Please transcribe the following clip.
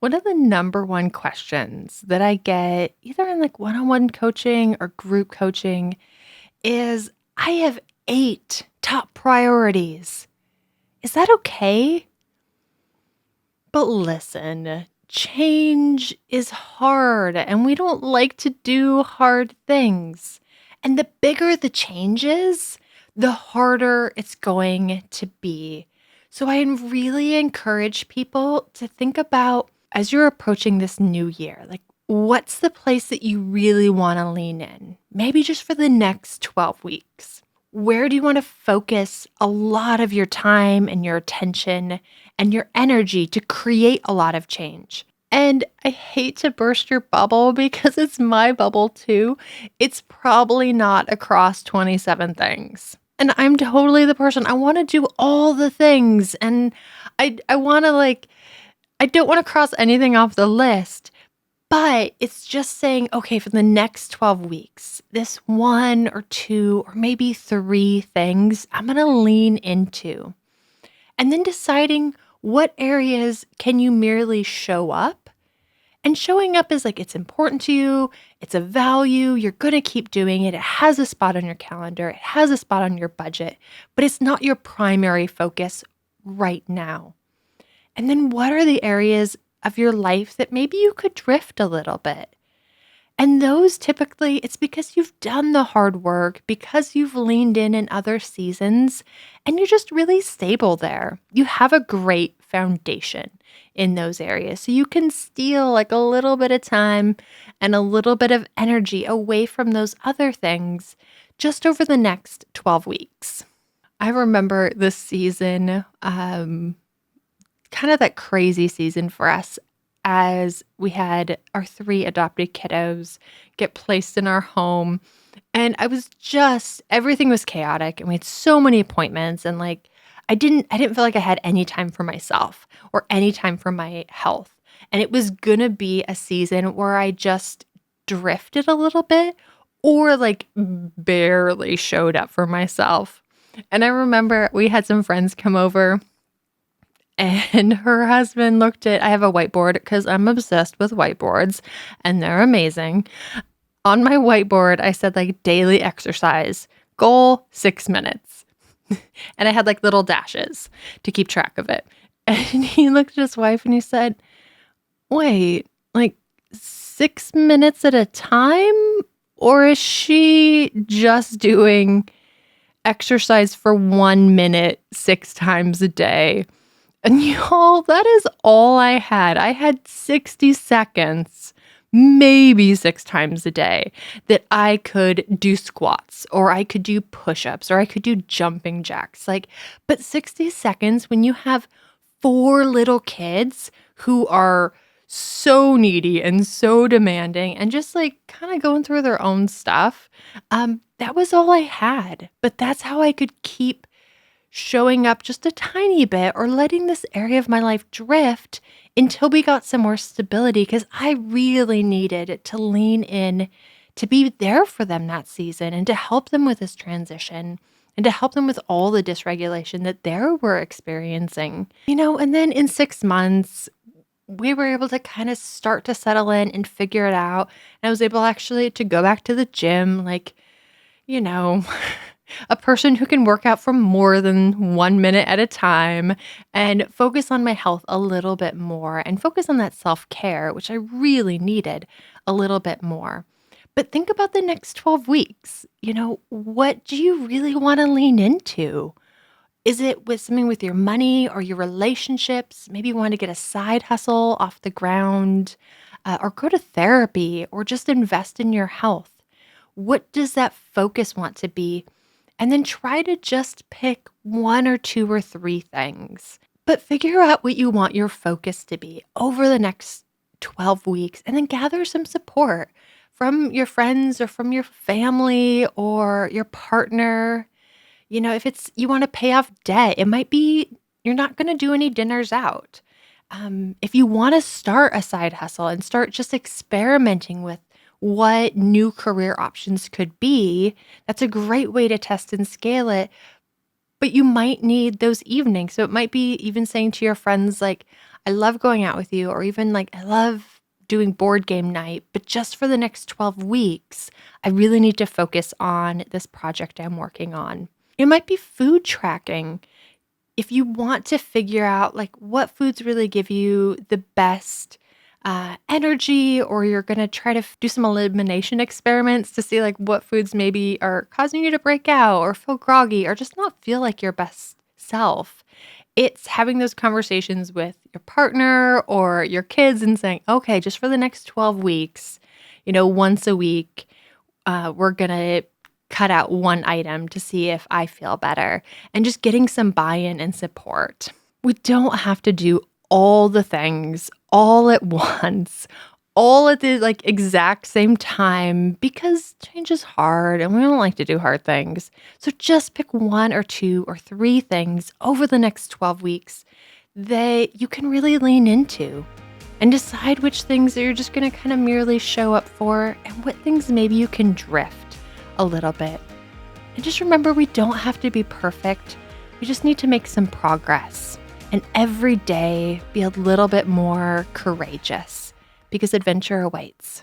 One of the number one questions that I get either in like one-on-one coaching or group coaching is I have 8 top priorities. Is that okay? But listen, change is hard and we don't like to do hard things. And the bigger the change is, the harder it's going to be. So I really encourage people to think about as you're approaching this new year, like what's the place that you really want to lean in? Maybe just for the next 12 weeks. Where do you want to focus a lot of your time and your attention and your energy to create a lot of change? And I hate to burst your bubble because it's my bubble too. It's probably not across 27 things. And I'm totally the person I want to do all the things and I want to I don't want to cross anything off the list. But it's just saying, okay, for the next 12 weeks, this 1 or 2 or maybe 3 things I'm going to lean into. And then deciding what areas can you merely show up. And showing up is like it's important to you, it's a value, you're going to keep doing it. It has a spot on your calendar, it has a spot on your budget, but it's not your primary focus right now. And then what are the areas of your life that maybe you could drift a little bit? And those typically, it's because you've done the hard work, because you've leaned in other seasons, and you're just really stable there. You have a great foundation in those areas. So you can steal like a little bit of time and a little bit of energy away from those other things just over the next 12 weeks. I remember this season, kind of that crazy season for us as we had our 3 adopted kiddos get placed in our home. And everything was chaotic and we had so many appointments and I didn't feel like I had any time for myself or any time for my health. And it was gonna be a season where I just drifted a little bit or like barely showed up for myself. And I remember we had some friends come over and her husband looked at I have a whiteboard because I'm obsessed with whiteboards and they're amazing. On my whiteboard, I said like daily exercise, goal 6 minutes. And I had like little dashes to keep track of it. And he looked at his wife and he said, wait, like 6 minutes at a time? Or is she just doing exercise for 1 minute 6 times a day? And y'all, that is all I had. I had 60 seconds, maybe 6 times a day, that I could do squats or I could do push-ups or I could do jumping jacks. But 60 seconds when you have 4 little kids who are so needy and so demanding and just like kind of going through their own stuff, that was all I had. But that's how I could keep showing up just a tiny bit or letting this area of my life drift until we got some more stability because I really needed to lean in to be there for them that season and to help them with this transition and to help them with all the dysregulation that they were experiencing. And then in 6 months, we were able to kind of start to settle in and figure it out. And I was able actually to go back to the gym, you know, a person who can work out for more than 1 minute at a time and focus on my health a little bit more and focus on that self-care, which I really needed a little bit more. But think about the next 12 weeks. What do you really want to lean into? Is it with something with your money or your relationships? Maybe you want to get a side hustle off the ground, or go to therapy or just invest in your health. What does that focus want to be? And then try to just pick 1 or 2 or 3 things. But figure out what you want your focus to be over the next 12 weeks and then gather some support from your friends or from your family or your partner. If it's you want to pay off debt, it might be you're not going to do any dinners out. If you want to start a side hustle and start just experimenting with what new career options could be, that's a great way to test and scale it. But you might need those evenings. So it might be even saying to your friends, like, I love going out with you, or even like, I love doing board game night, but just for the next 12 weeks, I really need to focus on this project I'm working on. It might be food tracking. If you want to figure out like what foods really give you the best energy, or you're going to try to do some elimination experiments to see like what foods maybe are causing you to break out or feel groggy or just not feel like your best self. It's having those conversations with your partner or your kids and saying, okay, just for the next 12 weeks, once a week, we're going to cut out one item to see if I feel better, and just getting some buy-in and support. We don't have to do all the things all at once, all at the like exact same time, because change is hard and we don't like to do hard things. So just pick one or two or three things over the next 12 weeks that you can really lean into, and decide which things that you're just going to kind of merely show up for, and what things maybe you can drift a little bit. And just remember, we don't have to be perfect. We just need to make some progress. And every day be a little bit more courageous, because adventure awaits.